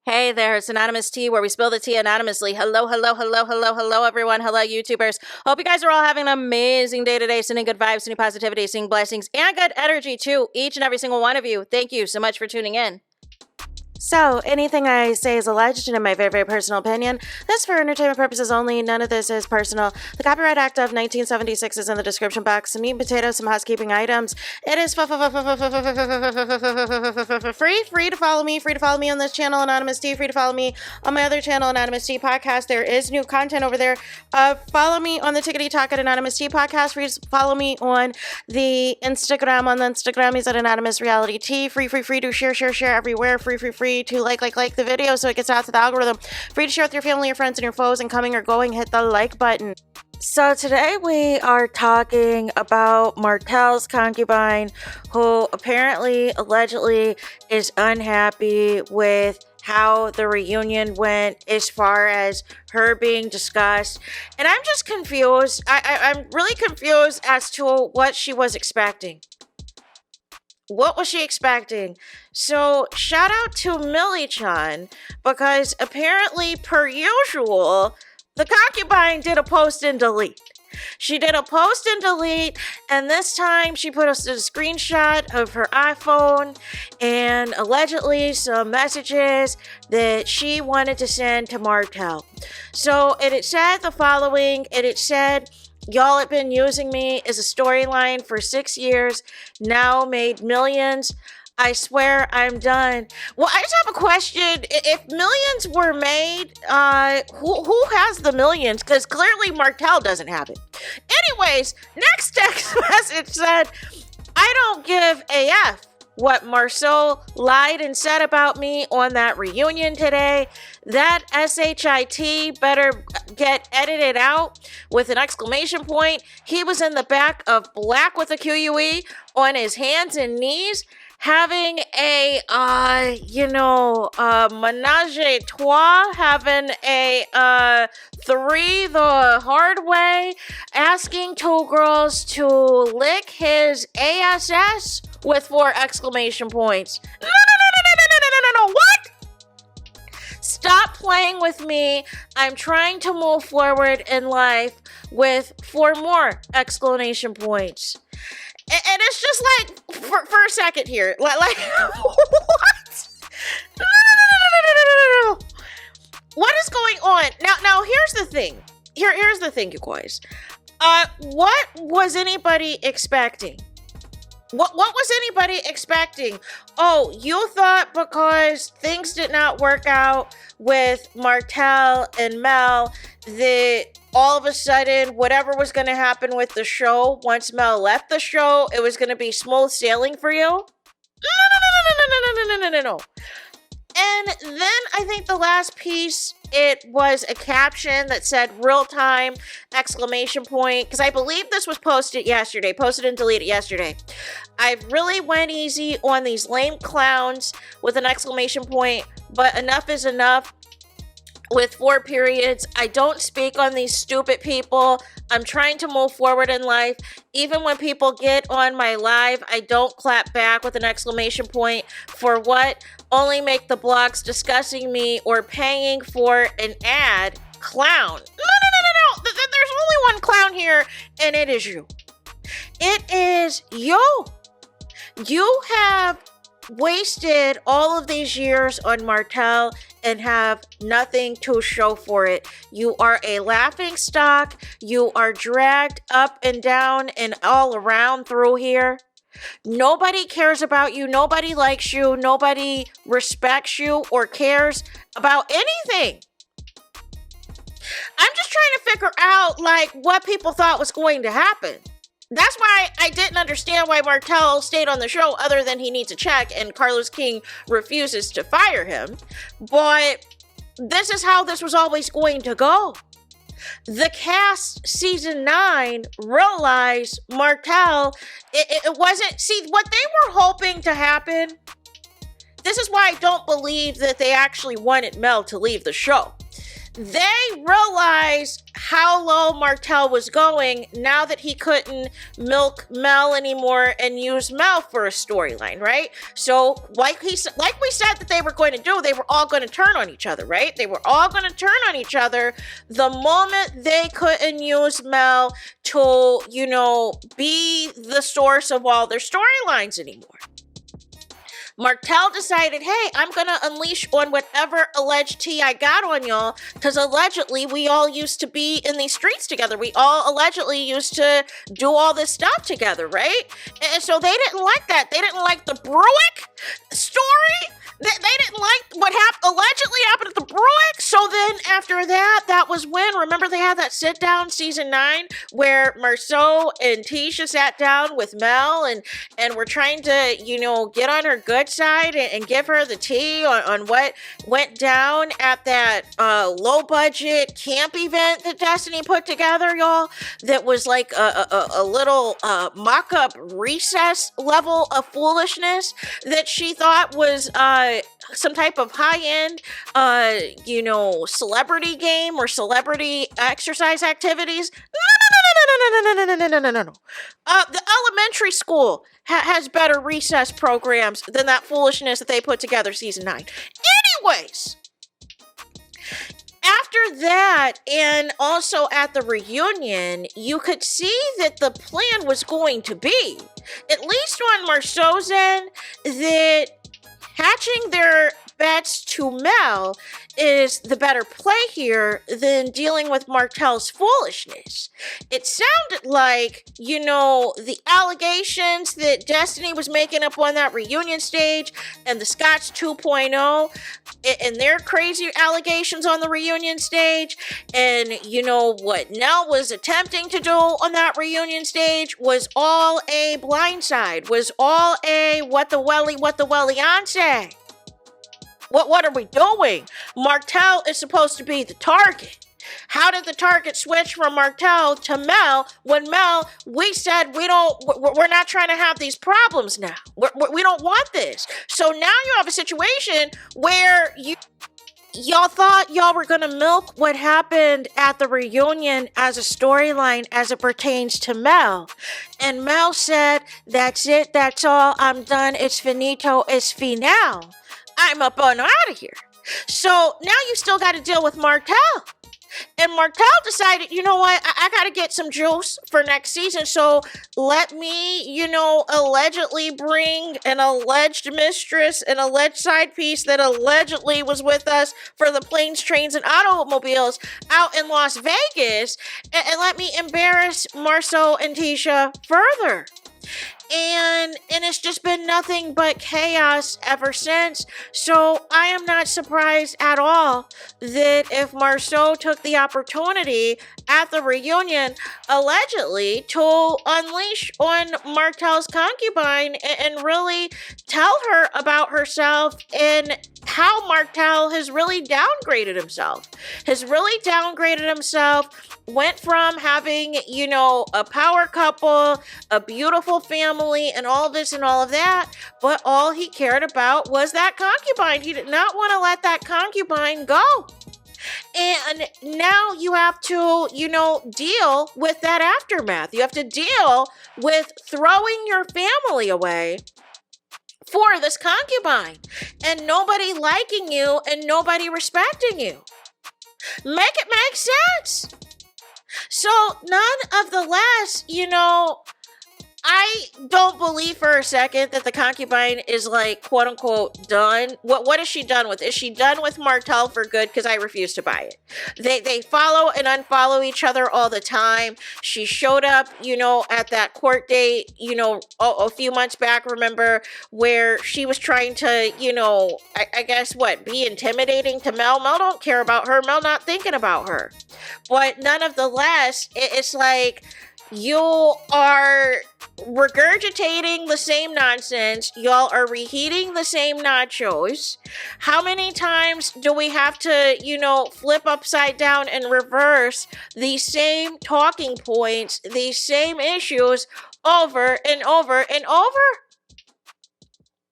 Hey there, it's Anonymous Tea, where we spill the tea anonymously. Hello, everyone. Hello, YouTubers. Hope you guys are all having an amazing day today, sending good vibes, sending positivity, sending blessings, and good energy to each and every single one of you. Thank you so much for tuning in. So, anything I say is alleged and in my very, very personal opinion. This is for entertainment purposes only. None of this is personal. The Copyright Act of 1976 is in the description box. Some meat and potatoes, some housekeeping items. It is free to follow me. Free to follow me on this channel, Anonymous Tea. Free to follow me on my other channel, Anonymous Tea Podcast. There is new content over there. Follow me on the Tickety Talk at Anonymous Tea Podcast. Free to follow me on the Instagram. On the Instagram is at Anonymous Reality Tea. Free to share everywhere. Free to like the video so it gets out to the algorithm. Free to share with your family, your friends, and your foes, and coming or going, hit the like button. So today we are talking about Martell's concubine, who allegedly is unhappy with how the reunion went as far as her being discussed. And I'm just confused. I'm really confused as to what she was expecting. What was she expecting? So, shout out to Millie-chan, because apparently, per usual, the concubine did a post and delete. She did a post and delete, and this time she posted a screenshot of her iPhone and allegedly some messages that she wanted to send to Martell. So, it said the following, it said, "Y'all have been using me as a storyline for 6 years, now made millions. I swear I'm done." Well, I just have a question. If millions were made, who has the millions? Because clearly Martell doesn't have it. Anyways, next text message said, "I don't give a F what Marceau lied and said about me on that reunion today. That SHIT better get edited out with an exclamation point. He was in the back of black with a QUE on his hands and knees, having a, menage a trois, having a, three the hard way, asking two girls to lick his ASS with 4 exclamation points. No, what? Stop playing with me. I'm trying to move forward in life with 4 more exclamation points. And it's just like, for a second here, like what? No. What is going on? Now here's the thing. Here's the thing, you guys. What was anybody expecting? What was anybody expecting? Oh, you thought because things did not work out with Martell and Mel that all of a sudden whatever was going to happen with the show, once Mel left the show, it was going to be smooth sailing for you? No. And then I think the last piece, it was a caption that said real time exclamation point, because I believe this was posted and deleted yesterday. I really went easy on these lame clowns with an exclamation point, but enough is enough with 4 periods. I don't speak on these stupid people. I'm trying to move forward in life. Even when people get on my live, I don't clap back with an exclamation point. For what? Only make the blogs discussing me or paying for an ad. Clown. No. There's only one clown here, and it is you. It is you. You have wasted all of these years on Martell and have nothing to show for it. You are a laughing stock. You are dragged up and down and all around through here. Nobody cares about you. Nobody likes you. Nobody respects you or cares about anything. I'm just trying to figure out, what people thought was going to happen. That's why I didn't understand why Martell stayed on the show, other than he needs a check and Carlos King refuses to fire him. But this is how this was always going to go. The cast season 9 realized Martell, it wasn't, see, what they were hoping to happen, this is why I don't believe that they actually wanted Mel to leave the show. they realized how low Martell was going now that he couldn't milk Mel anymore and use Mel for a storyline, right? So like we said that they were going to do, they were all going to turn on each other, right? They were all going to turn on each other the moment they couldn't use Mel to, be the source of all their storylines anymore. Martell decided, hey, I'm going to unleash on whatever alleged tea I got on y'all, because allegedly we all used to be in these streets together. We all allegedly used to do all this stuff together, right? And so they didn't like that. They didn't like the Bruick story. They didn't like what allegedly happened at the Bruick. So then after that was when, remember they had that sit down season 9 where Marceau and Tisha sat down with Mel and were trying to, get on her good side and give her the tea on what went down at that low budget camp event that Destiny put together, y'all. That was like a little mock-up recess level of foolishness that she thought was some type of high-end, celebrity game or celebrity exercise activities. No. The elementary school has better recess programs than that foolishness that they put together season 9. Anyways, after that, and also at the reunion, you could see that the plan was going to be, at least on Marceau's end, that hatching their bets to Mel is the better play here than dealing with Martell's foolishness. It sounded like, the allegations that Destiny was making up on that reunion stage and the Scotts 2.0 and their crazy allegations on the reunion stage, and what Nell was attempting to do on that reunion stage was all a blindside, was all a what the welly-on-say. What are we doing? Martell is supposed to be the target. How did the target switch from Martell to Mel when Mel, we said we're not trying to have these problems now. We don't want this. So now you have a situation where y'all thought y'all were going to milk what happened at the reunion as a storyline as it pertains to Mel. And Mel said, that's it, that's all, I'm done, it's finito, it's finale. I'm up and out of here. So now you still got to deal with Martell. And Martell decided, you know what, I got to get some juice for next season. So let me, allegedly bring an alleged mistress, an alleged side piece that allegedly was with us for the planes, trains, and automobiles out in Las Vegas. And let me embarrass Marceau and Tisha further. And it's just been nothing but chaos ever since. So I am not surprised at all that if Marceau took the opportunity at the reunion, allegedly, to unleash on Martell's concubine and really tell her about herself and how Martell has really downgraded himself. Went from having, a power couple, a beautiful family, and all this and all of that, but all he cared about was that concubine. He did not want to let that concubine go. And now you have to, deal with that aftermath. You have to deal with throwing your family away for this concubine and nobody liking you and nobody respecting you. Make it make sense. So nonetheless, I don't believe for a second that the concubine is like, quote unquote, done. What is she done with? Is she done with Martell for good? Because I refuse to buy it. They follow and unfollow each other all the time. She showed up, at that court date, a few months back, remember, where she was trying to, I guess be intimidating to Mel. Mel don't care about her. Mel not thinking about her. But nonetheless, it's like, you are regurgitating the same nonsense. Y'all are reheating the same nachos. How many times do we have to, flip upside down and reverse these same talking points, these same issues over and over and over?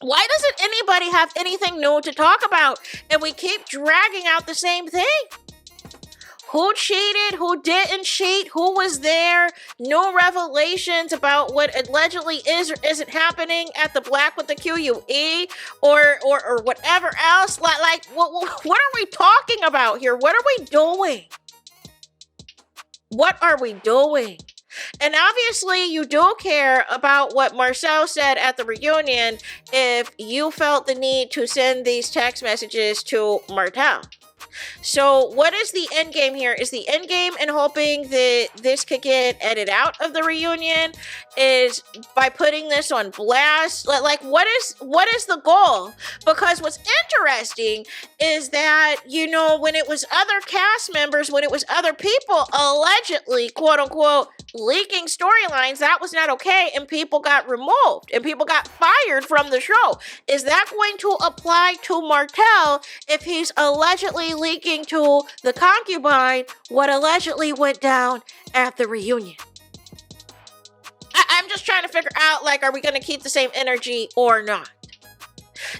Why doesn't anybody have anything new to talk about? And we keep dragging out the same thing. Who cheated? Who didn't cheat? Who was there? No revelations about what allegedly is or isn't happening at the Black with the QUE or whatever else. Like what are we talking about here? What are we doing? What are we doing? And obviously, you do care about what Marcel said at the reunion if you felt the need to send these text messages to Martell. So what is the end game here? Is the end game in hoping that this could get edited out of the reunion? Is by putting this on blast? Like what is the goal? Because what's interesting is that, you know, when it was other cast members, when it was other people allegedly, quote unquote, leaking storylines, that was not okay, and people got removed and people got fired from the show. Is that going to apply to Martell if he's allegedly leaking to the concubine what allegedly went down at the reunion? I'm just trying to figure out, like, are we going to keep the same energy or not?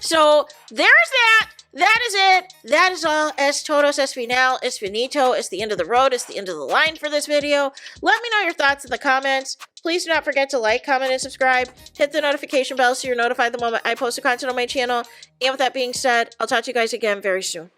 So there's that. That is it. That is all. Es todos, es final, es finito. It's the end of the road. It's the end of the line for this video. Let me know your thoughts in the comments. Please do not forget to like, comment, and subscribe. Hit the notification bell so you're notified the moment I post content on my channel. And with that being said, I'll talk to you guys again very soon.